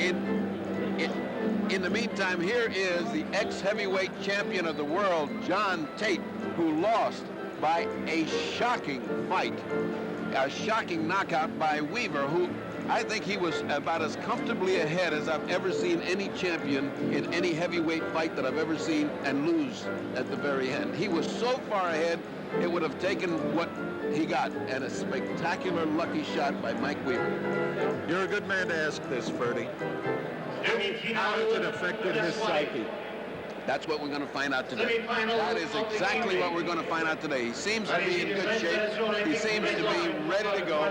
In the meantime, here is the ex-heavyweight champion of the world, John Tate, who lost by a shocking fight, a shocking knockout by Weaver, who I think he was about as comfortably ahead as I've ever seen any champion in any heavyweight fight that I've ever seen and lose at the very end. He was so far ahead, it would have taken what he got, and a spectacular lucky shot by Mike Weaver. You're a good man to ask this, Ferdy. How has it affected his psyche? That's what we're going to find out today. That is exactly what we're going to find out today. He seems to be in good shape. He seems to be ready to go.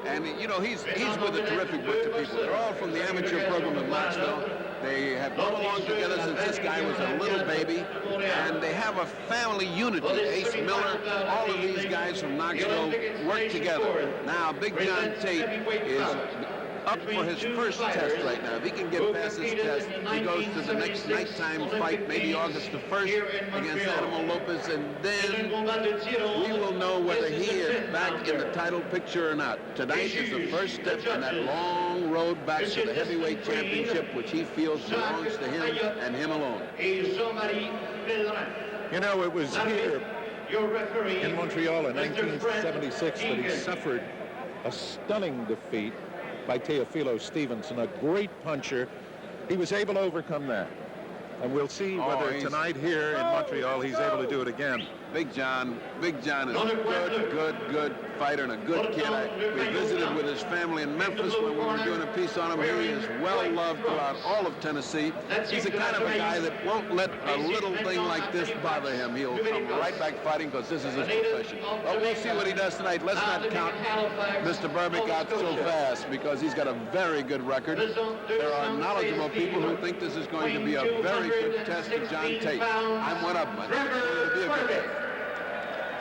And, you know, he's with a terrific bunch of people. They're all from the amateur program in Knoxville. They have come along together since this guy was a little baby. And they have a family unity. Ace Miller, all of these guys from Knoxville work together. Now, Big John Tate is up for his first test right now. If he can get past his test, he goes to the next nighttime fight, maybe August the 1st against Animal Lopez, and then we will know whether he is back in the title picture or not. Tonight is the first step in that long road back to the heavyweight championship, which he feels belongs to him and him alone. You know, it was here in Montreal in 1976 that he suffered a stunning defeat by Teofilo Stevenson, a great puncher. He was able to overcome that. And we'll see whether tonight here in Montreal he's able to do it again. Big John is a good fighter and a good kid. We visited with his family in Memphis when we were doing a piece on him. He is well loved throughout all of Tennessee. He's the kind of a guy that won't let a little thing like this bother him. He'll come right back fighting because this is his profession. But we'll see what he does tonight. Let's not count Mr. Berbick out so fast because he's got a very good record. There are knowledgeable people who think this is going to be a very good test of John Tate. I'm one of them. I think it's going to be a good test.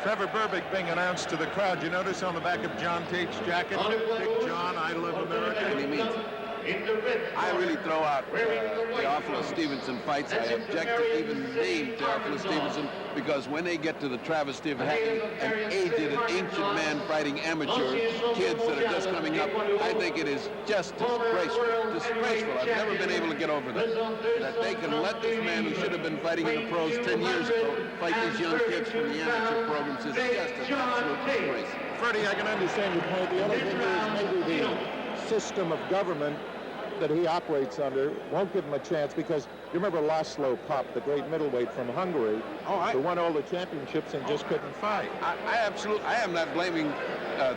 Trevor Berbick being announced to the crowd. You notice on the back of John Tate's jacket, Big John, Idol of America. And he means it. I really throw out Theophilus Stevenson fights. I object to even name Theophilus Stevenson because when they get to the travesty of having an aged and ancient man fighting amateur kids that are just coming up, I think it is just disgraceful. Disgraceful. I've never been able to get over that. That they can let this man who should have been fighting in the pros 10 years ago fight these young kids from the amateur programs is just an absolute disgrace. Freddie, I can understand your point. The other thing is maybe the system of government that he operates under won't give him a chance because you remember Laszlo Pop, the great middleweight from Hungary, who won all the championships and just couldn't fight. I am not blaming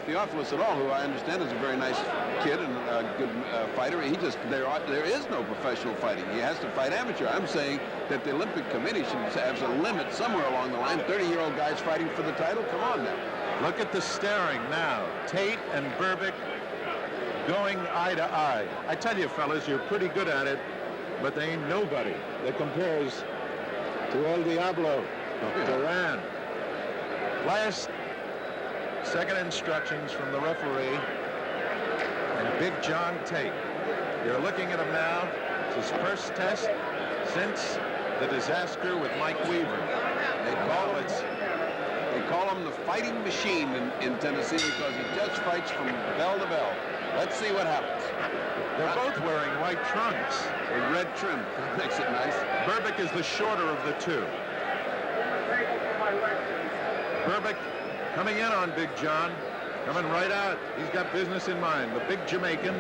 Theophilus at all, who I understand is a very nice kid and a good fighter. There is no professional fighting. He has to fight amateur. I'm saying that the Olympic Committee should have a limit somewhere along the line. 30-year-old guys fighting for the title. Come on now. Look at the staring now. Tate and Berbick going eye to eye. I tell you, fellas, you're pretty good at it, but there ain't nobody that compares to El Diablo, Duran. Last second instructions from the referee and Big John Tate. You're looking at him now. It's his first test since the disaster with Mike Weaver. They call him the fighting machine in Tennessee because he just fights from bell to bell. Let's see what happens. They're both wearing white trunks. A red trim. That makes it nice. Berbick is the shorter of the two. Berbick coming in on Big John. Coming right out. He's got business in mind. The big Jamaican.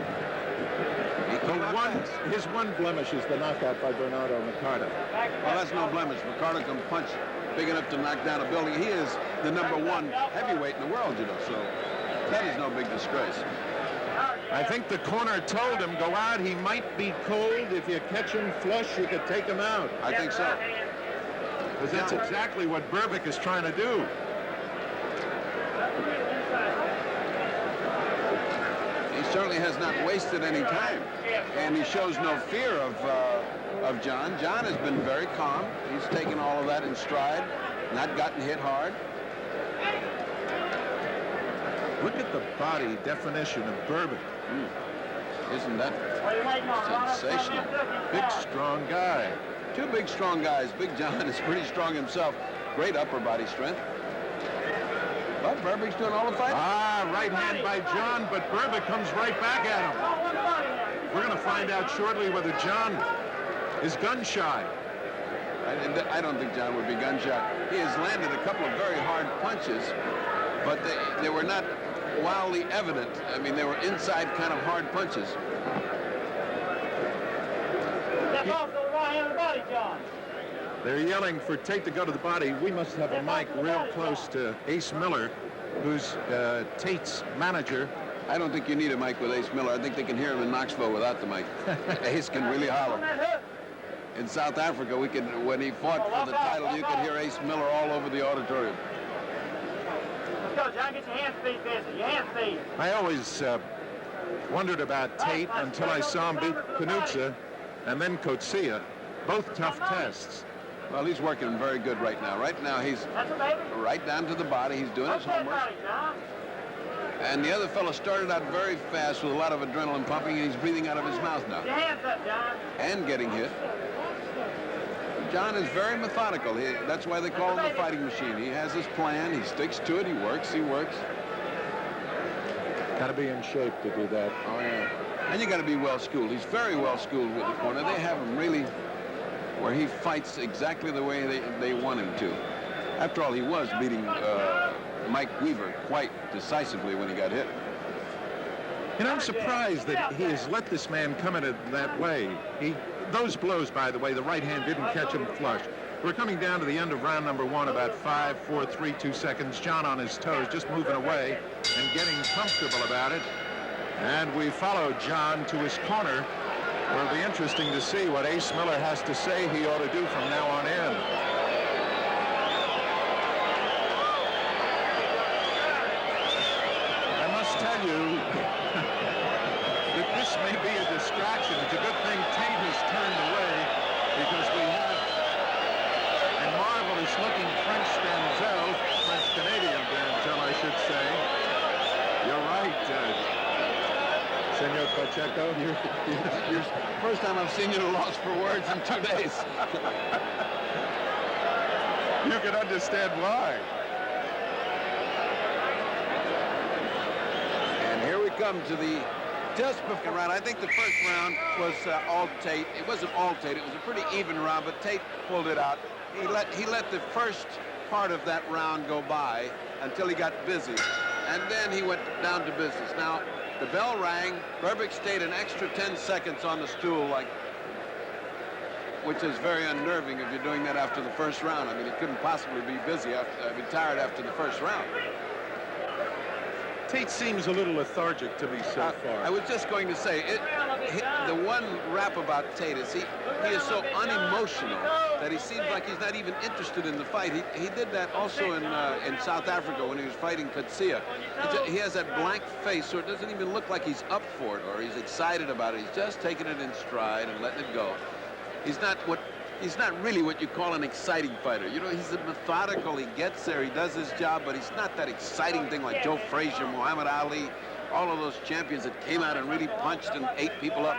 His one blemish is the knockout by Bernardo Mercado. Well, that's no blemish. Mercado can punch big enough to knock down a building. He is the #1 heavyweight in the world, you know, so that is no big disgrace. I think the corner told him, go out, he might be cold. If you catch him flush, you could take him out. I think so. Because that's exactly what Berbick is trying to do. He certainly has not wasted any time. And he shows no fear of John. John has been very calm. He's taken all of that in stride, not gotten hit hard. Look at the body definition of Berbick. Isn't that sensational? Big, strong guy. Two big, strong guys. Big John is pretty strong himself. Great upper body strength. But Berbick's doing all the fighting. Right hand by John, but Berbick comes right back at him. We're going to find out shortly whether John is gun-shy. I don't think John would be gun-shy. He has landed a couple of very hard punches, but they were not wildly evident. I mean, they were inside kind of hard punches. Step off to the right hand of the body, John. They're yelling for Tate to go to the body. We must have a mic real close to Ace Miller, who's Tate's manager. I don't think you need a mic with Ace Miller. I think they can hear him in Knoxville without the mic. Ace can really holler. In South Africa, when he fought for the title, you could hear Ace Miller all over the auditorium. Let's go, John. Get your hand speed busy. Your hand speed. I always wondered about Tate until I saw him beat Panuzza and then Coetzee. Both tough tests. Well, he's working very good right now. Right now, he's right down to the body. He's doing his homework. And the other fellow started out very fast with a lot of adrenaline pumping, and he's breathing out of his mouth now. Your hands up, John. And getting hit. John is very methodical. That's why they call him the fighting machine. He has his plan. He sticks to it. He works. Got to be in shape to do that. Oh, yeah. And you got to be well-schooled. He's very well-schooled with the corner. They have him really where he fights exactly the way they want him to. After all, he was beating Mike Weaver quite decisively when he got hit. And I'm surprised that he has let this man come at it that way. Those blows, by the way, the right hand didn't catch him flush. We're coming down to the end of round number 1, about 5, 4, 3, 2 seconds. John on his toes, just moving away and getting comfortable about it. And we follow John to his corner. It'll be interesting to see what Ace Miller has to say he ought to do from now on in. I must tell you that this may be a distraction. It's a good thing Tate has turned away, because we have a marvelous-looking French French-Canadian Denzel, I should say. You're right, Senor Pacheco. You're first time I've seen you at a loss for words in 2 days. You can understand why. And here we come to the just before round. I think the first round was all Tate. It wasn't all Tate. It was a pretty even round, but Tate pulled it out. He let the first part of that round go by until he got busy, and then he went down to business. Now, the bell rang. Berbick stayed an extra 10 seconds on the stool, which is very unnerving if you're doing that after the first round. I mean, he couldn't possibly be tired after the first round. Tate seems a little lethargic to me so far. I was just going to say, the one rap about Tate is he is so unemotional that he seems like he's not even interested in the fight. He did that also in South Africa when he was fighting Coetzee. He has that blank face, so it doesn't even look like he's up for it or he's excited about it. He's just taking it in stride and letting it go. He's not really what you call an exciting fighter. You know, he's methodical. He gets there. He does his job, but he's not that exciting thing like Joe Frazier, Muhammad Ali, all of those champions that came out and really punched and ate people up.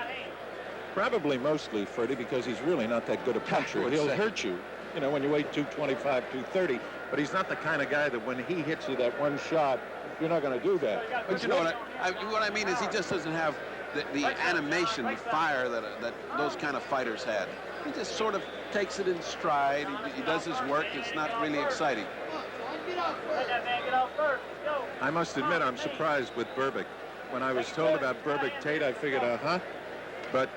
Probably mostly, Freddie, because he's really not that good a puncher. He'll hurt you, you know, when you weigh 225, 230. But he's not the kind of guy that when he hits you that one shot, you're not going to do that. But you know what I mean is he just doesn't have the animation, the fire that those kind of fighters had. He just sort of takes it in stride. He does his work. It's not really exciting. I must admit I'm surprised with Berbick. When I was told about Berbick Tate, I figured, But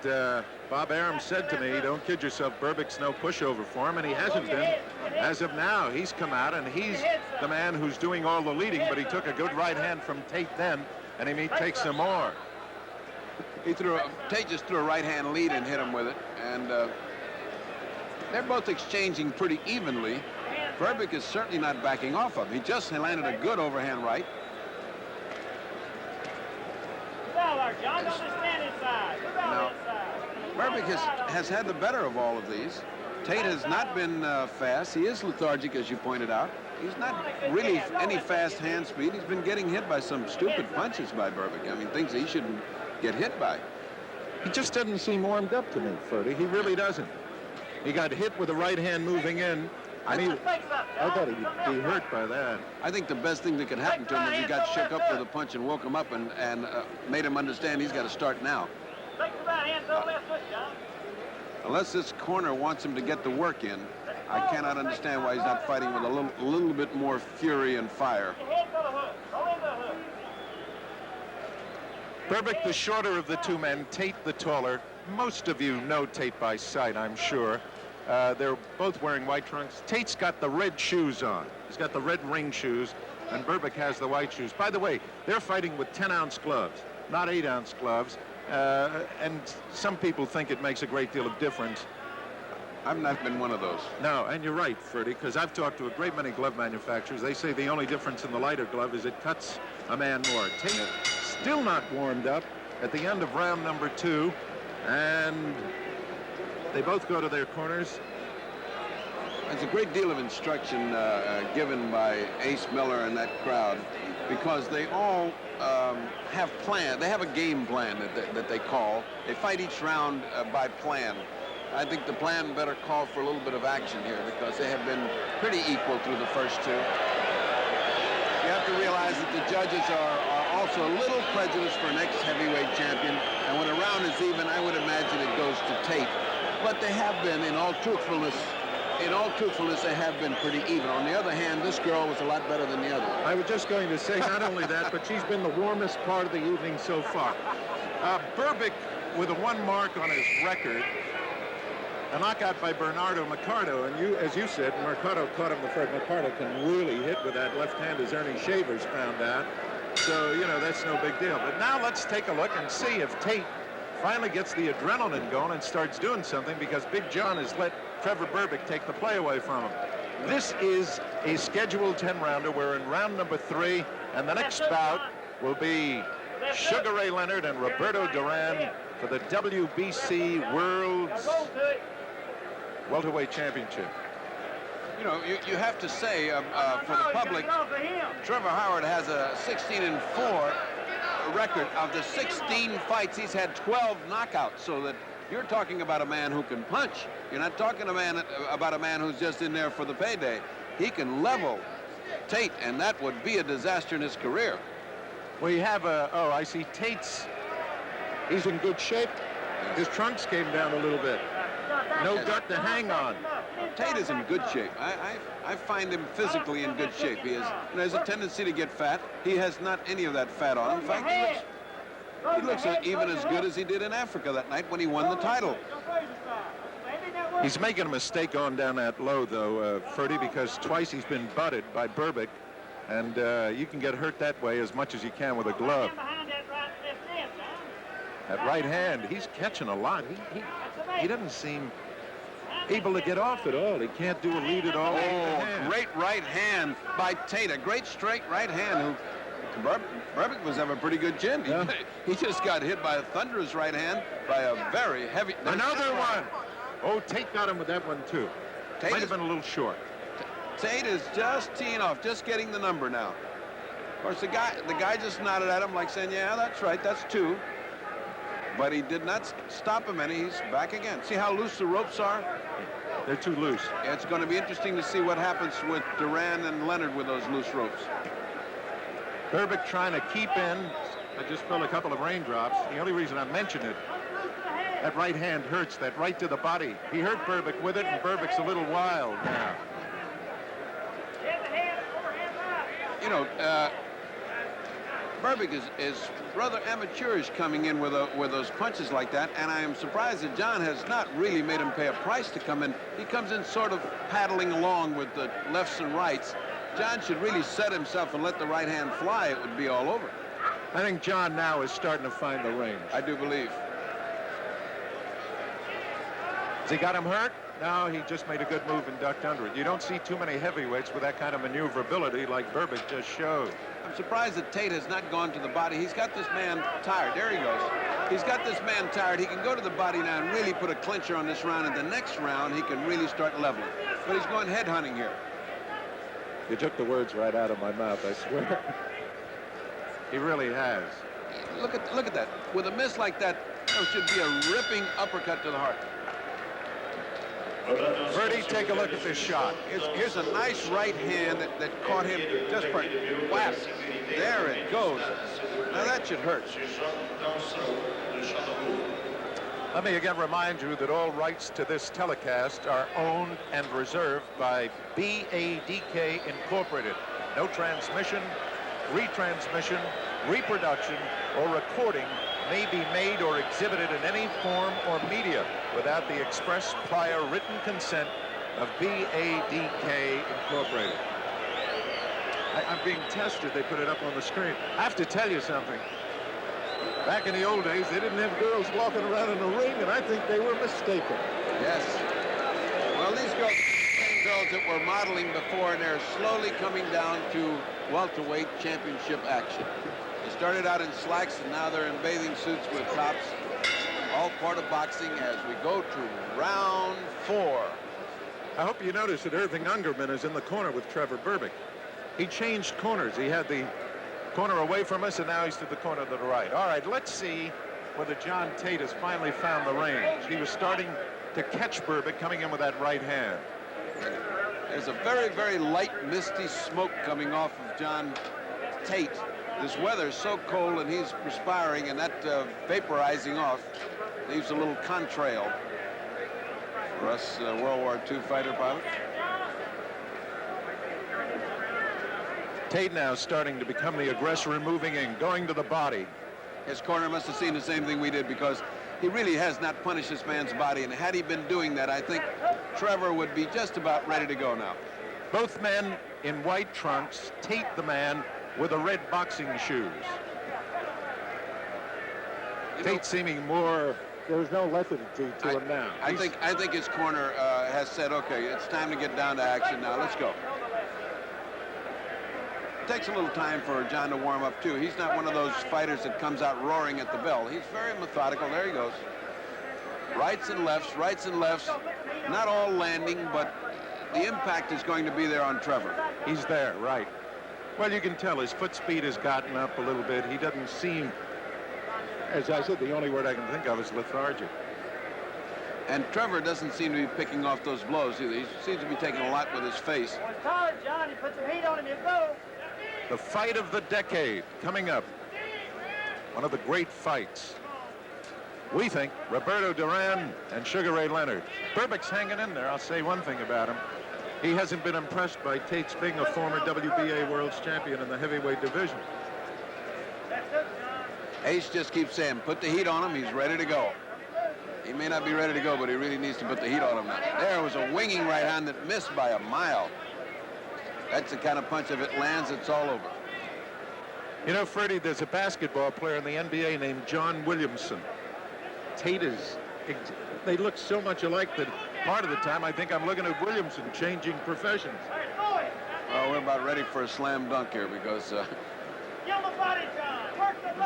Bob Arum said to me, don't kid yourself, Berbick's no pushover for him, and he hasn't been. As of now, he's come out, and he's the man who's doing all the leading, but he took a good right hand from Tate then, and he may take some more. Tate just threw a right-hand lead and hit him with it, and they're both exchanging pretty evenly. Berbick is certainly not backing off of him. He just landed a good overhand right. Now, Berbick has had the better of all of these. Tate has not been fast. He is lethargic, as you pointed out. He's not really any fast hand speed. He's been getting hit by some stupid punches by Berbick. I mean, things he shouldn't get hit by. He just doesn't seem warmed up to me, Ferdy. He really doesn't. He got hit with the right hand moving in. I thought he'd be hurt by that. I think the best thing that could happen to him is he got shook up with a punch and woke him up and made him understand he's got to start now. Unless this corner wants him to get the work in, I cannot understand why he's not fighting with a little bit more fury and fire. Berbick, the shorter of the two men, Tate the taller. Most of you know Tate by sight, I'm sure. They're both wearing white trunks. Tate's got the red shoes on. He's got the red ring shoes, and Berbick has the white shoes. By the way, they're fighting with 10-ounce gloves, not 8-ounce gloves. And some people think it makes a great deal of difference. I've not been one of those. No, and you're right, Ferdy, because I've talked to a great many glove manufacturers. They say the only difference in the lighter glove is it cuts a man more. Tate still not warmed up at the end of round number 2, and they both go to their corners. There's a great deal of instruction given by Ace Miller and that crowd, because they all have plan. They have a game plan that they call. They fight each round by plan. I think the plan better call for a little bit of action here, because they have been pretty equal through the first two. You have to realize that the judges are also a little prejudiced for an ex-heavyweight champion, and when a round is even, I would imagine it goes to Tate. But they have been, in all truthfulness, they have been pretty even. On the other hand, this girl was a lot better than the other one. I was just going to say not only that, but she's been the warmest part of the evening so far. Berbick with a 1 mark on his record. A knockout by Bernardo Mercado, and as you said, Mercado caught him the first. Mercado can really hit with that left hand, as Ernie Shavers found out. So, you know, that's no big deal. But now let's take a look and see if Tate finally gets the adrenaline going and starts doing something, because Big John has let Trevor Berbick take the play away from him. This is a scheduled 10-rounder. We're in round number 3, and the next bout will be Sugar Ray Leonard and Roberto Duran for the WBC World's Welterweight Championship. You know, you have to say, for the public, Trevor Howard has a 16-4 record. Of the 16 fights, he's had 12 knockouts, so that you're talking about a man who can punch. You're not talking about a man who's just in there for the payday. He can level Tate, and that would be a disaster in his career. We have I see Tate's, he's in good shape. His trunks came down a little bit. No gut to hang on. Tate is in good shape. I find him physically in good shape. He has a tendency to get fat. He has not any of that fat on him. In fact, he looks even as good as he did in Africa that night when he won the title. He's making a mistake going down that low, though, Ferdy, because twice he's been butted by Berbick, and you can get hurt that way as much as you can with a glove. That right hand, he's catching a lot. He doesn't seem able to get off at all. He can't do a lead at all. Oh, great right hand by Tate. A great straight right hand. Berbick was having a pretty good chin. Yeah. He just got hit by a thunderous right hand by a very heavy... Another one. Oh, Tate got him with that one, too. Might have been a little short. Tate is just teeing off, just getting the number now. Of course, the guy just nodded at him like saying, yeah, that's right, that's 2. But he did not stop him any. He's back again. See how loose the ropes are? They're too loose. It's going to be interesting to see what happens with Duran and Leonard with those loose ropes. Berbick trying to keep in. I just felt a couple of raindrops. The only reason I mention it, that right hand hurts, that right to the body. He hurt Berbick with it, and Berbick's a little wild now. You know, Berbick is rather amateurish coming in with those punches like that, and I am surprised that John has not really made him pay a price to come in. He comes in sort of paddling along with the lefts and rights. John should really set himself and let the right hand fly. It would be all over. I think John now is starting to find the range. I do believe. Has he got him hurt? No, he just made a good move and ducked under it. You don't see too many heavyweights with that kind of maneuverability like Berbick just showed. I'm surprised that Tate has not gone to the body. He's got this man tired. There he goes. He's got this man tired. He can go to the body now and really put a clincher on this round. And the next round, he can really start leveling. But he's going head hunting here. You took the words right out of my mouth, I swear. He really has. Look at that. With a miss like that, there should be a ripping uppercut to the heart. Ferdy, take a look at this shot. Here's a nice right hand that caught him just for whap. There it goes. Now that should hurt. Let me again remind you that all rights to this telecast are owned and reserved by BADK Incorporated. No transmission, retransmission, reproduction, or recording may be made or exhibited in any form or media without the express prior written consent of BADK Incorporated. I'm being tested. They put it up on the screen. I have to tell you something. Back in the old days, they didn't have girls walking around in the ring, and I think they were mistaken. Yes. Well, these girls are the same girls that were modeling before, and they're slowly coming down to welterweight championship action. They started out in slacks, and now they're in bathing suits with tops. All part of boxing as we go to round 4. I hope you notice that Irving Ungerman is in the corner with Trevor Berbick. He changed corners. He had the corner away from us, and now he's to the corner to the right. All right, let's see whether John Tate has finally found the range. He was starting to catch Berbick coming in with that right hand. There's a very, very light, misty smoke coming off of John Tate. This weather's so cold, and he's perspiring, and that vaporizing off leaves a little contrail for us World War II fighter pilots. Tate now starting to become the aggressor, moving in, going to the body. His corner must have seen the same thing we did, because he really has not punished this man's body, and had he been doing that, I think Trevor would be just about ready to go now. Both men in white trunks, Tate the man with the red boxing shoes. Tate seeming more, there's no lethargy to him now. I think his corner has said, okay, it's time to get down to action now. Let's go. It takes a little time for John to warm up, too. He's not one of those fighters that comes out roaring at the bell. He's very methodical. There he goes. Rights and lefts, not all landing, but the impact is going to be there on Trevor. He's there, right. Well, you can tell his foot speed has gotten up a little bit. He doesn't seem, as I said, the only word I can think of is lethargic. And Trevor doesn't seem to be picking off those blows either. He seems to be taking a lot with his face. Well, it's hard, John. You put some heat on him, you go. The fight of the decade coming up. One of the great fights. We think Roberto Duran and Sugar Ray Leonard. Berbick's hanging in there. I'll say one thing about him. He hasn't been impressed by Tate's being a former WBA World's Champion in the heavyweight division. Ace just keeps saying, put the heat on him. He's ready to go. He may not be ready to go, but he really needs to put the heat on him now. There was a winging right hand that missed by a mile. That's the kind of punch, if it lands, it's all over. You know, Freddie, there's a basketball player in the NBA named John Williamson. Tate is, they look so much alike that part of the time I think I'm looking at Williamson changing professions. Well, we're about ready for a slam dunk here, because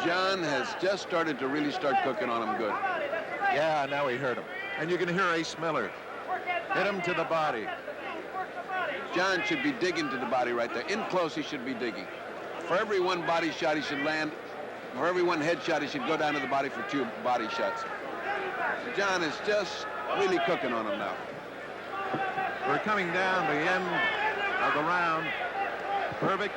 John has just started to really start cooking on him good. Yeah, now he hurt him. And you can hear Ace Miller hit him to the body. John should be digging to the body right there. In close, he should be digging. For every one body shot, he should land. For every one head shot, he should go down to the body for 2 body shots. John is just really cooking on him now. We're coming down the end of the round. Berbick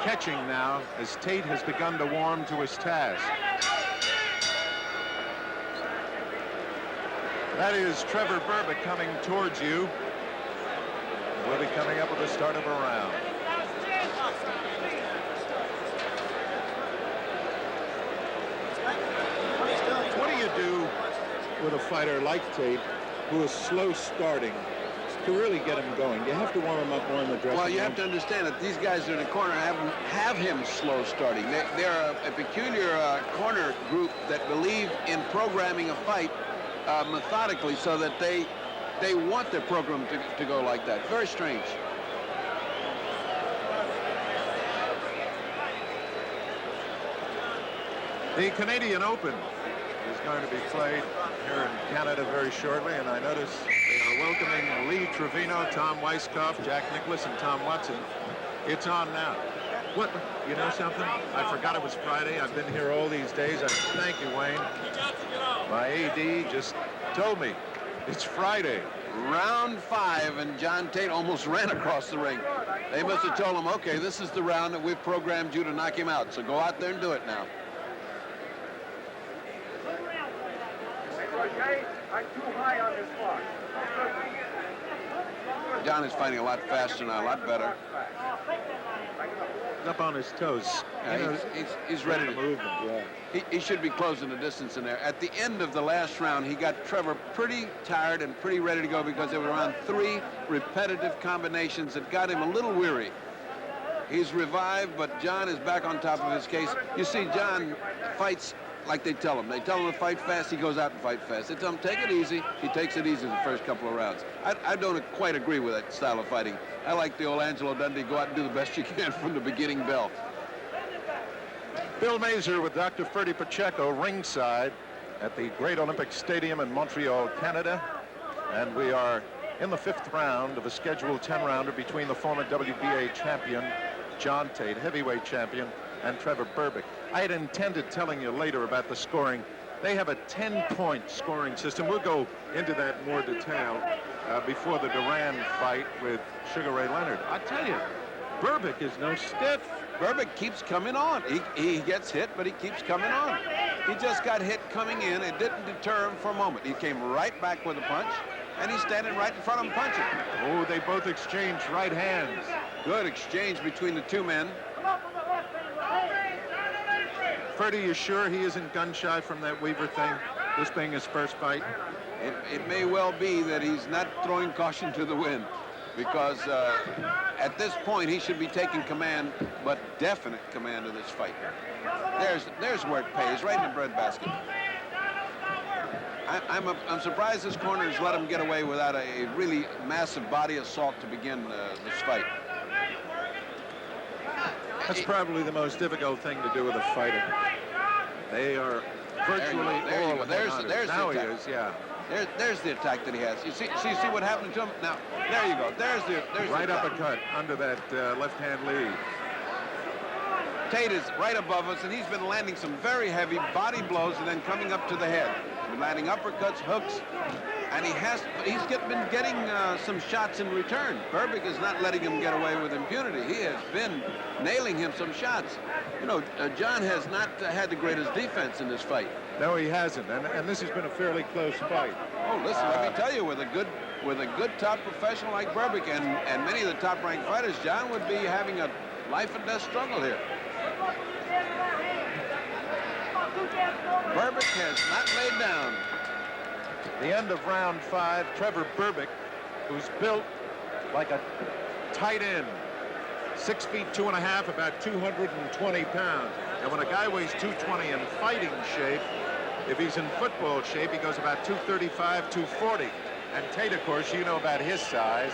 catching now as Tate has begun to warm to his task. That is Trevor Berbick coming towards you. We'll be coming up with the start of a round. What do you do with a fighter like Tate, who is slow starting, to really get him going? You have to warm him up more in the dressing room. Well, you have to understand that these guys in the corner have him slow starting. They're a peculiar corner group that believe in programming a fight methodically, so that they want their program to go like that. Very strange. The Canadian Open is going to be played here in Canada very shortly, and I notice they are welcoming Lee Trevino, Tom Weiskopf, Jack Nicklaus, and Tom Watson. It's on now. What? You know something? I forgot it was Friday. I've been here all these days. Thank you, Wayne. My AD just told me it's Friday. Round 5, and John Tate almost ran across the ring. They must have told him, okay, this is the round that we've programmed you to knock him out, so go out there and do it now. okay? I'm too high on this block. John is fighting a lot faster now, a lot better. He's up on his toes. Yeah, he's ready to move. Yeah. He should be closing the distance in there. At the end of the last round, he got Trevor pretty tired and pretty ready to go because there were around 3 repetitive combinations that got him a little weary. He's revived, but John is back on top of his case. You see, John fights like they tell him. They tell him to fight fast, he goes out and fight fast. They tell him, take it easy. He takes it easy the first couple of rounds. I don't quite agree with that style of fighting. I like the old Angelo Dundee, go out and do the best you can from the beginning bell. Bill Mazur with Dr. Ferdy Pacheco ringside at the Great Olympic Stadium in Montreal, Canada. And we are in the 5th round of a scheduled 10-rounder between the former WBA champion, John Tate, heavyweight champion, and Trevor Berbick. I had intended telling you later about the scoring. They have a 10-point scoring system. We'll go into that in more detail before the Duran fight with Sugar Ray Leonard. I tell you, Berbick is no stiff. Berbick keeps coming on. He gets hit, but he keeps coming on. He just got hit coming in. It didn't deter him for a moment. He came right back with a punch, and he's standing right in front of him punching. Oh, they both exchanged right hands. Good exchange between the two men. Ferdy, you sure he isn't gun-shy from that Weaver thing, this being his first fight? It may well be that he's not throwing caution to the wind, because at this point he should be taking command, but definite command of this fight. There's where it pays, right in the breadbasket. I'm surprised this corner has let him get away without a really massive body assault to begin this fight. That's probably the most difficult thing to do with a fighter. They are virtually all. There's now the he attack. is, yeah. There's the attack that he has. You see what happened to him? Now, there you go. There's Right the uppercut under that left-hand lead. Tate is right above us, and he's been landing some very heavy body blows and then coming up to the head. He's landing uppercuts, hooks, and he's been getting some shots in return. Berbick is not letting him get away with impunity. He has been nailing him some shots. You know, John has not had the greatest defense in this fight. No, he hasn't, and this has been a fairly close fight. Oh, listen, let me tell you, with a good top professional like Berbick and many of the top-ranked fighters, John would be having a life and death struggle here. Berbick has not laid down. The end of round 5, Trevor Berbick, who's built like a tight end, 6 feet 2.5, about 220 pounds. And when a guy weighs 220 in fighting shape, if he's in football shape, he goes about 235, 240. And Tate, of course, you know about his size.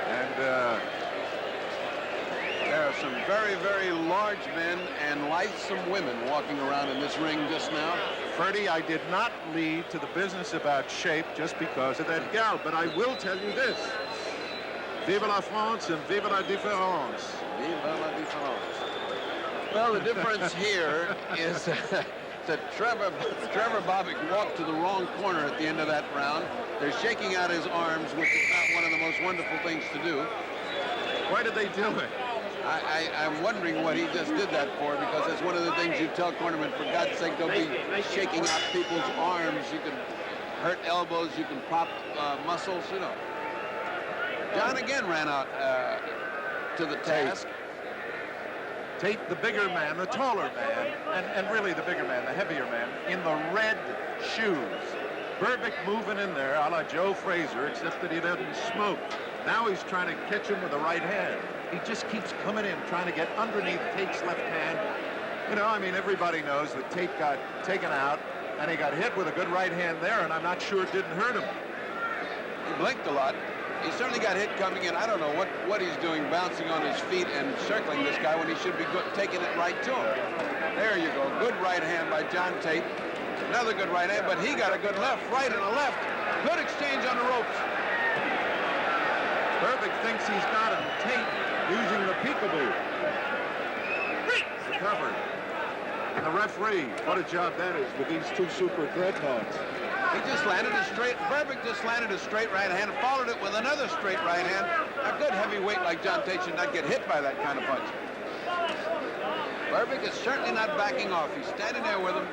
And there are some very, very large men and lithesome women walking around in this ring just now. Ferdy, I did not lead to the business about shape just because of that gal, but I will tell you this. Vive la France and vive la différence. Vive la différence. Well, the difference here is that Trevor Berbick walked to the wrong corner at the end of that round. They're shaking out his arms, which is not one of the most wonderful things to do. Why did they do it? I'm wondering what he just did that for, because that's one of the things you tell cornermen, for God's sake, don't be shaking out people's arms. You can hurt elbows, you can pop muscles, you know. John again ran out to the task. Tate, the bigger man, the taller man, and really the bigger man, the heavier man, in the red shoes. Berbick moving in there a la Joe Frazier, except that he doesn't smoke. Now he's trying to catch him with the right hand. He just keeps coming in, trying to get underneath Tate's left hand. You know, I mean, everybody knows that Tate got taken out, and he got hit with a good right hand there, and I'm not sure it didn't hurt him. He blinked a lot. He certainly got hit coming in. I don't know what he's doing, bouncing on his feet and circling this guy when he should be taking it right to him. There you go. Good right hand by John Tate. Another good right hand, but he got a good left, right and a left. Good exchange on the ropes. Berbick thinks he's got him. Tate using the peekaboo. Recovered. And the referee, what a job that is with these two super dreadnoughts. He just landed a straight, Berbick just landed a straight right hand, followed it with another straight right hand. A good heavyweight like John Tate should not get hit by that kind of punch. Berbick is certainly not backing off. He's standing there with him.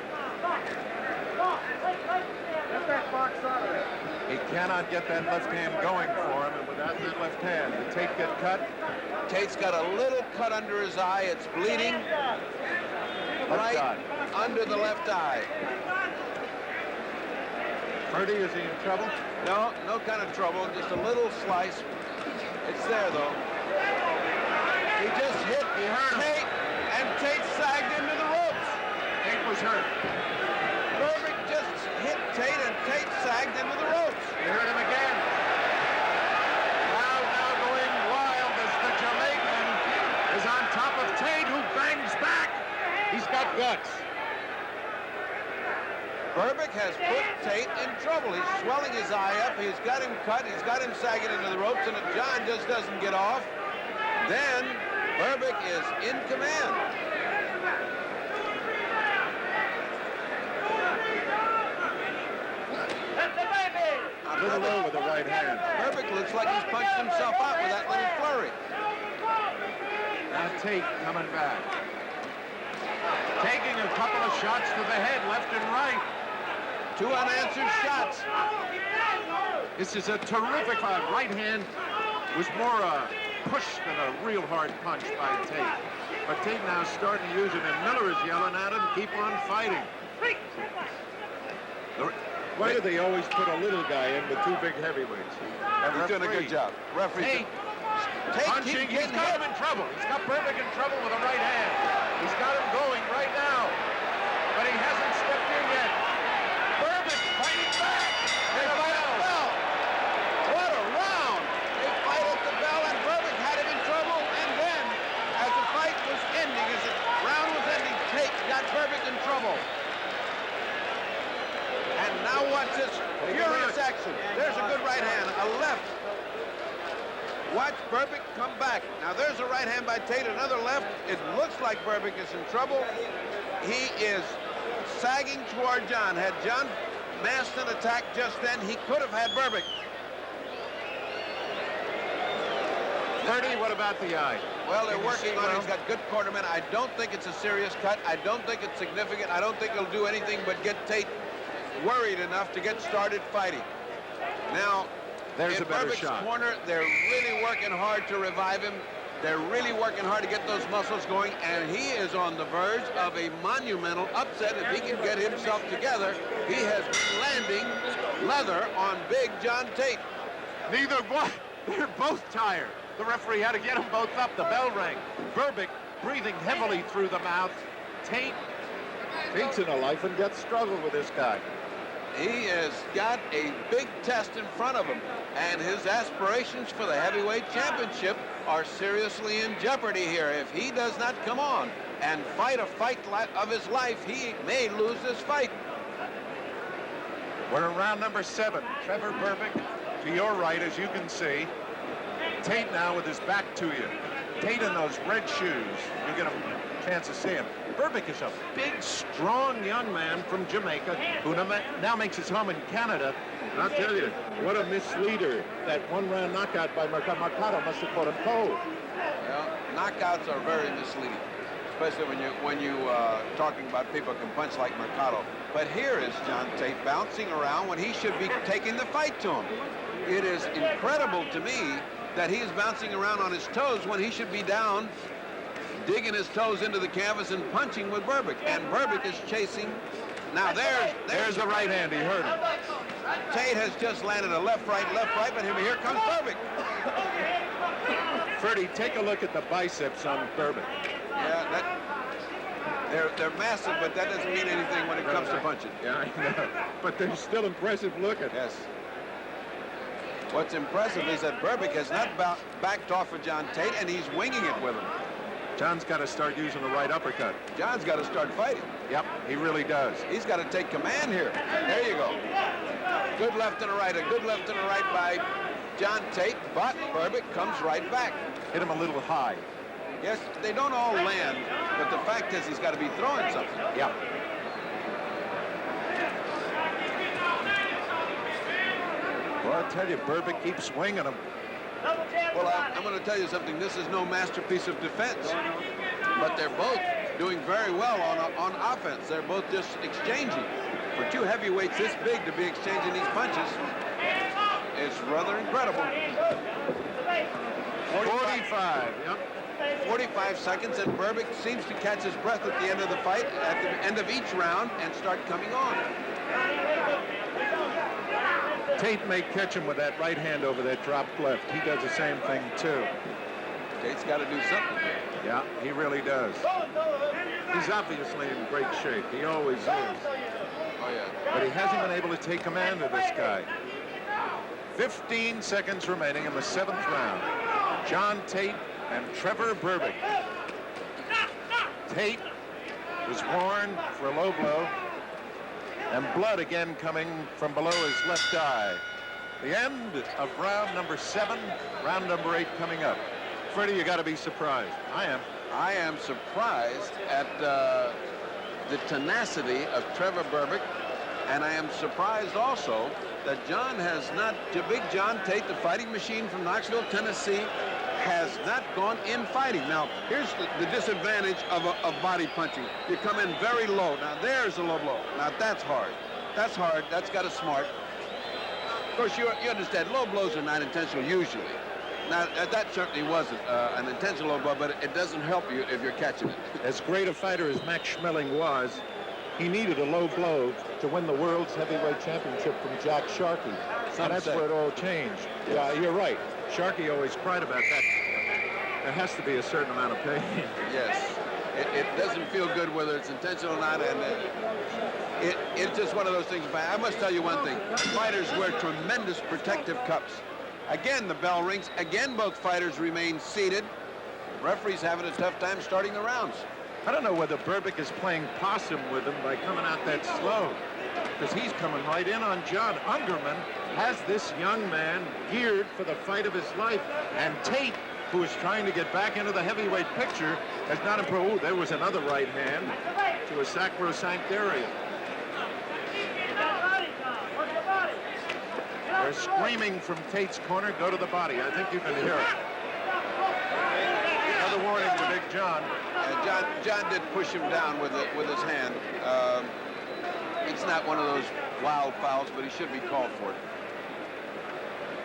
He cannot get that left hand going for him, and without that left hand, the Tate get cut. Tate's got a little cut under his eye. It's bleeding right under the left eye. Purdy, is he in trouble? No kind of trouble. Just a little slice. It's there, though. He just hit Tate, and Tate sagged into the ropes. Tate was hurt. Berbick just hit Tate, and Tate sagged into the ropes. You heard him again. Crowd now going wild as the Jamaican is on top of Tate, who bangs back. He's got guts. Berbick has put Tate in trouble. He's swelling his eye up. He's got him cut. He's got him sagging into the ropes, and if John just doesn't get off, then Berbick is in command. A little low with the right hand. Berbick looks like he's punched himself out with that little flurry. Now Tate coming back. Taking a couple of shots to the head, left and right. 2 unanswered shots. This is a terrific fight. Right hand was more a push than a real hard punch by Tate. But Tate now starting to use it, and Miller is yelling at him, keep on fighting. Why do they always put a little guy in with 2 big heavyweights? He's doing a good job. Referee. Tate punching, he's got him in trouble. He's got Berbick in trouble with a right hand. He's got him going right now, but he hasn't stepped in yet. Berbick fighting back. They fight at the bell. What a round. They fight at the bell, and Berbick had him in trouble, and then, as the fight was ending, as the round was ending, Tate got Berbick in trouble. And now watch this furious action. There's a good right hand, a left. Watch Berbick come back. Now there's a right hand by Tate, another left. It looks like Berbick is in trouble. He is sagging toward John. Had John masked an attack just then, he could have had Berbick. Purdy, what about the eye? Well, they're working on it. He's got good cornermen. I don't think it's a serious cut. I don't think it's significant. I don't think it'll do anything but get Tate worried enough to get started fighting. Now, there's in a better Berbick's shot. corner, they're really working hard to revive him. They're really working hard to get those muscles going, and he is on the verge of a monumental upset. If he can get himself together, he has been landing leather on Big John Tate. Neither one. They're both tired. The referee had to get them both up. The bell rang. Berbick breathing heavily through the mouth. Tate's in a life and death struggle with this guy. He has got a big test in front of him, and his aspirations for the heavyweight championship are seriously in jeopardy here. If he does not come on and fight a fight of his life, he may lose this fight. We're in round number 7. Trevor Berbick to your right, as you can see. Tate now with his back to you. Tate in those red shoes. You get a chance to see him. Berbick is a big, strong young man from Jamaica who now makes his home in Canada. And I'll tell you, what a misleader. That one-round knockout by Mercado must have caught him cold. Well, knockouts are very misleading, especially when you talking about people who can punch like Mercado. But here is John Tate bouncing around when he should be taking the fight to him. It is incredible to me that he is bouncing around on his toes when he should be down, digging his toes into the canvas and punching with Berbick. And Berbick is chasing. Now there's the right hand. He heard him. Tate has just landed a left, right, but here comes Berbick. Freddie, take a look at the biceps on Berbick. Yeah, they're massive, but that doesn't mean anything when it comes to punching. Yeah, I know. But they're still impressive looking. Yes. What's impressive is that Berbick has not backed off of John Tate, and he's winging it with him. John's got to start using the right uppercut. John's got to start fighting. Yep, he really does. He's got to take command here. There you go. Good left and a right. A good left and a right by John Tate, but Berbick comes right back. Hit him a little high. Yes, they don't all land, but the fact is he's got to be throwing something. Yep. Well, I tell you, Berbick keeps swinging him. Well, I'm going to tell you something. This is no masterpiece of defense, but they're both doing very well on offense. They're both just exchanging. For 2 heavyweights this big to be exchanging these punches, It's rather incredible. 45, yep. 45 seconds, and Berbick seems to catch his breath at the end of the fight, at the end of each round, and start coming on. Tate may catch him with that right hand over that dropped left. He does the same thing, too. Tate's got to do something. Yeah, he really does. He's obviously in great shape. He always is. Oh, yeah. But he hasn't been able to take command of this guy. 15 seconds remaining in the 7th round. John Tate and Trevor Berbick. Tate was warned for a low blow, and blood again coming from below his left eye. The end of round number 7, round number 8 coming up. Freddie, you got to be surprised. I am. I am surprised at the tenacity of Trevor Berbick, and I am surprised also that John has not, Big John Tate, the fighting machine from Knoxville, Tennessee, has not gone in fighting. Now, here's the disadvantage of body punching. You come in very low. Now, there's a low blow. Now, that's hard. That's hard. That's got a smart. Of course, you understand, low blows are not intentional usually. Now, that certainly wasn't an intentional low blow, but it doesn't help you if you're catching it. As great a fighter as Max Schmeling was, he needed a low blow to win the World's Heavyweight Championship from Jack Sharkey. And that's where it all changed. Yeah, you're right. Sharkey always cried about that. There has to be a certain amount of pain. Yes. It doesn't feel good whether it's intentional or not, and it's just one of those things. I must tell you one thing. Fighters wear tremendous protective cups. Again, the bell rings. Again, both fighters remain seated. Referee's having a tough time starting the rounds. I don't know whether Berbick is playing possum with him by coming out that slow, because he's coming right in on John. Ungerman has this young man geared for the fight of his life, and Tate, who is trying to get back into the heavyweight picture, has not improved. Oh, there was another right hand to a sacrosanct area. They're screaming from Tate's corner, go to the body. I think you can hear it. Another warning to Big John. John did push him down with his hand. It's not one of those wild fouls, but he should be called for it.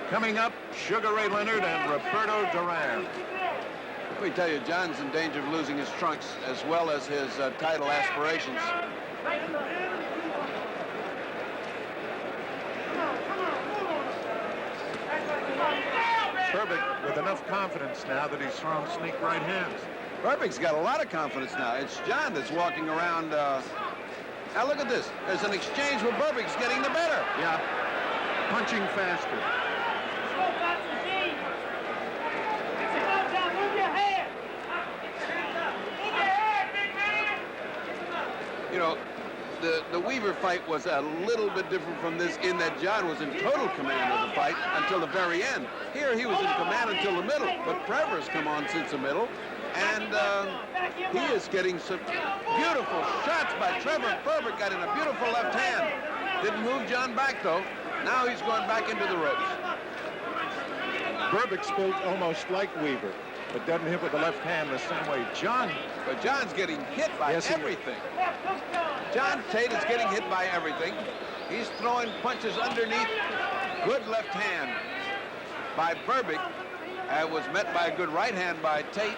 Coming up, Sugar Ray Leonard and Roberto Duran. Let me tell you, John's in danger of losing his trunks as well as his title aspirations. Berbick with enough confidence now that he's throwing sneak right hands. Berbick's got a lot of confidence now. It's John that's walking around. Now look at this. There's an exchange where Berbick's getting the better. Yeah, punching faster. You know, the Weaver fight was a little bit different from this in that John was in total command of the fight until the very end. Here he was in command until the middle, but Trevor's come on since the middle, and he is getting some beautiful shots by Trevor. Berbick got in a beautiful left hand. Didn't move John back, though. Now he's going back into the ropes. Berbick's built almost like Weaver, but doesn't hit with the left hand the same way. But John's getting hit by everything. John Tate is getting hit by everything. He's throwing punches underneath. Good left hand by Berbick. It was met by a good right hand by Tate.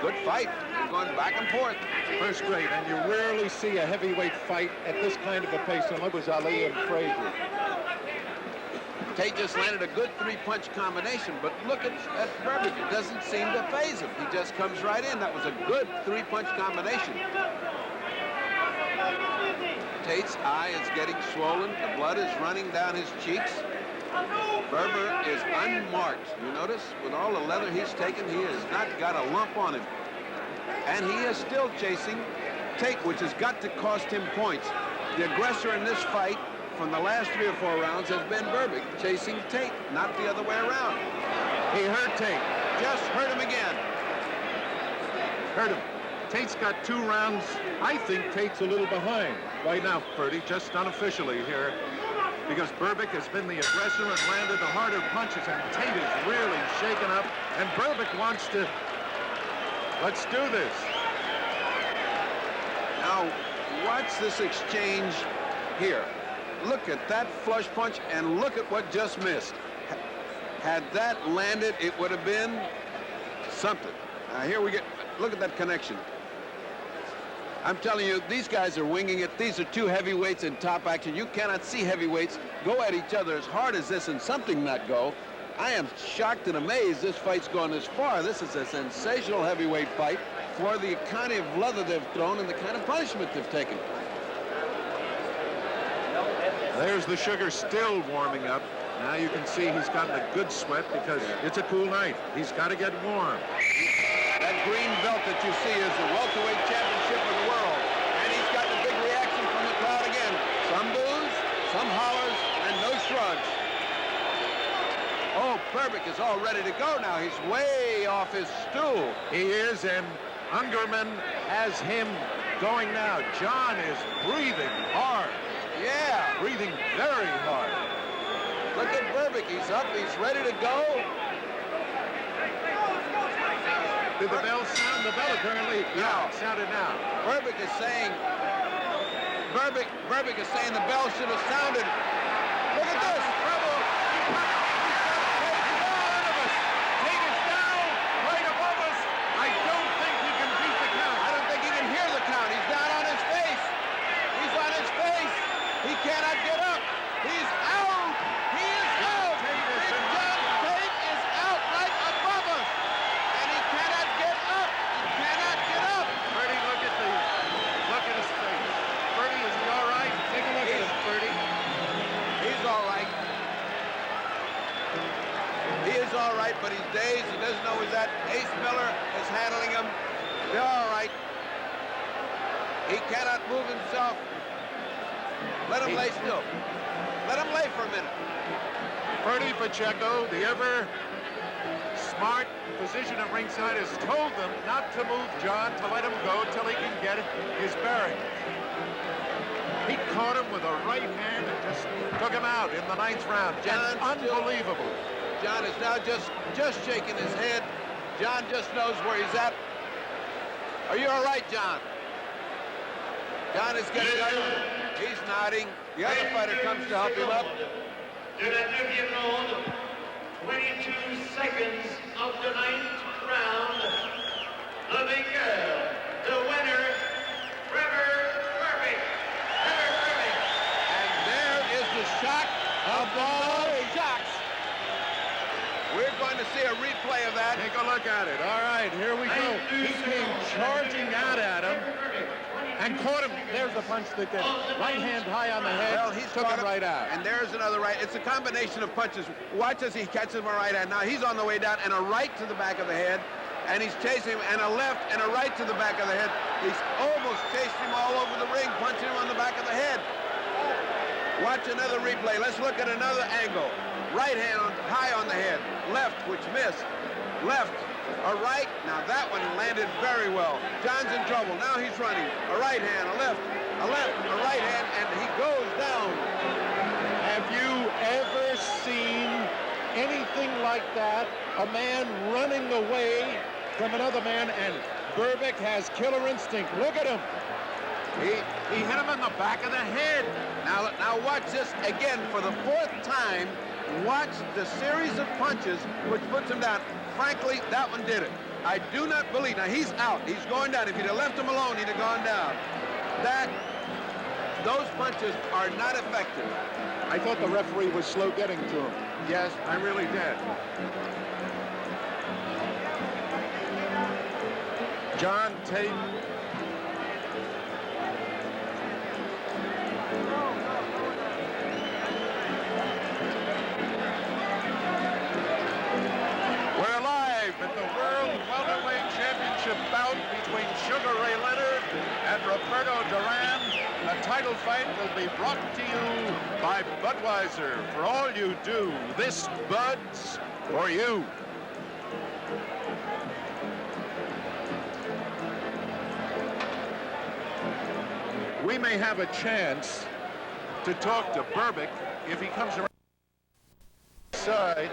Good fight. They're going back and forth. First grade, and you rarely see a heavyweight fight at this kind of a pace unless it was Ali and Frazier. Tate just landed a good three-punch combination, but look at Berbick. It doesn't seem to faze him. He just comes right in. That was a good three-punch combination. Tate's eye is getting swollen. The blood is running down his cheeks. Berber is unmarked. You notice, with all the leather he's taken, he has not got a lump on him. And he is still chasing Tate, which has got to cost him points. The aggressor in this fight from the last 3 or 4 rounds has been Berbick, chasing Tate, not the other way around. He hurt Tate. Just hurt him again. Hurt him. Tate's got 2 rounds. I think Tate's a little behind right now, Ferdy, just unofficially here, because Berbick has been the aggressor and landed the harder punches, and Tate is really shaken up, and Berbick wants to, let's do this. Now, watch this exchange here. look at that flush punch, and look at what just missed. Had that landed, it would have been something. Now here we get, look at that connection. I'm telling you, these guys are winging it. These are two heavyweights in top action. You cannot see heavyweights go at each other as hard as this and something not go. I am shocked and amazed this fight's gone this far. This is a sensational heavyweight fight for the kind of leather they've thrown and the kind of punishment they've taken. There's the sugar still warming up. Now you can see he's gotten a good sweat because it's a cool night. He's got to get warm. That green belt that you see is the welterweight championship of the world. And he's got a big reaction from the crowd again. Some boos, some hollers, and no shrugs. Oh, Berbick is all ready to go now. He's way off his stool. He is, and Ungerman has him going now. John is breathing hard. Yeah. Breathing very hard. Look at Berbick. He's up. He's ready to go. Did the bell sound? The bell apparently, yeah, it sounded now. Berbick is saying the bell should have sounded. Look at this. Trouble. Tate is down, right above us. I don't think he can beat the count. I don't think he can hear the count. He's down on his face. He's on his face. He cannot get up. He's out. He is out. Big John Tate is out right above us. And he cannot get up. He cannot get up. Bertie, look at his face. Bertie, is he all right? Take a look at him, Bertie. He's all right. He is all right, but he's dazed. He doesn't know he's at. Ace Miller is handling him. They're all right. He cannot move himself. Let him lay still. Let him lay for a minute. Bertie Pacheco, the ever smart physician at ringside, has told them not to move John, to let him go till he can get his bearings. He caught him with a right hand and just took him out in the 9th round. John, unbelievable. John is now just shaking his head. John just knows where he's at. Are you all right, John? John is getting up. He's nodding. The other fighter comes to help him up. 22 seconds of the 9th round. The winner, Trevor Berbick. And there is the shock of all shocks. We're going to see a replay of that. Take a look at it. All right, here we go. He came charging out at him and caught him. There's the punch that did. Right hand high on the head. Well, he's took him right out. And there's another right. It's a combination of punches. Watch as he catches him a right hand. Now he's on the way down, and a right to the back of the head. And he's chasing him, and a left and a right to the back of the head. He's almost chased him all over the ring, punching him on the back of the head. Watch another replay. Let's look at another angle. Right hand high on the head. Left, which missed. Left. A right. Now that one landed very well. John's in trouble. Now he's running. A right hand, a left, a right hand, and he goes down. Have you ever seen anything like that? A man running away from another man, and Berbick has killer instinct. Look at him. He hit him in the back of the head. Now watch this again for the 4th time. Watch the series of punches which puts him down. Frankly, that one did it. I do not believe. Now he's out. He's going down. If he'd have left him alone, he'd have gone down. Those punches are not effective. I thought the referee was slow getting to him. Yes, I really did. John Tate. We're live at the World Welterweight Championship bout between Sugar Ray Leonard and Roberto Duran. The title fight will be brought to you by Budweiser. For all you do, this Bud's for you. We may have a chance to talk to Berbick if he comes around the side.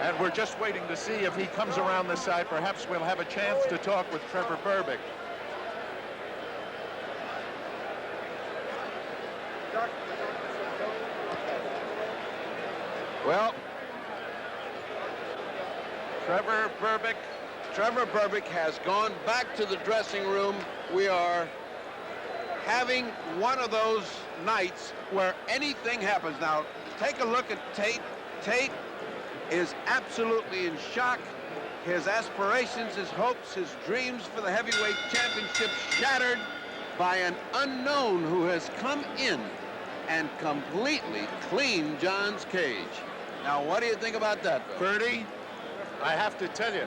And we're just waiting to see if he comes around the side. Perhaps we'll have a chance to talk with Trevor Berbick. Well, Trevor Berbick has gone back to the dressing room. We are having one of those nights where anything happens. Now, take a look at Tate. Tate is absolutely in shock. His aspirations, his hopes, his dreams for the heavyweight championship shattered by an unknown who has come in and completely cleaned John's cage. Now, what do you think about that, Bill? Bertie, I have to tell you,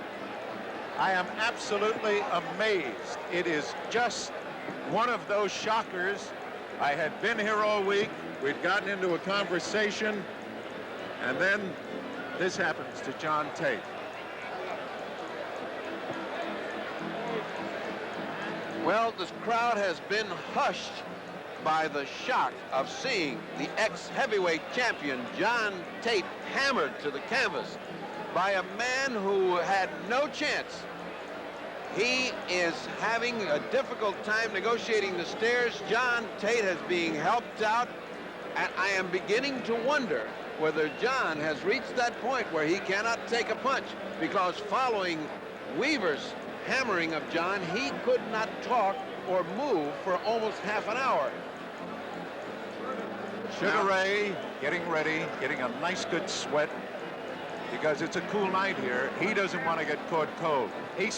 I am absolutely amazed. It is just one of those shockers. I had been here all week. We'd gotten into a conversation, and then this happens to John Tate. Well, this crowd has been hushed by the shock of seeing the ex-heavyweight champion John Tate hammered to the canvas by a man who had no chance. He is having a difficult time negotiating the stairs. John Tate is being helped out, and I am beginning to wonder whether John has reached that point where he cannot take a punch, because following Weaver's hammering of John, he could not talk or move for almost half an hour. Sugar Ray getting ready, getting a nice good sweat, because it's a cool night here. He doesn't want to get caught cold. He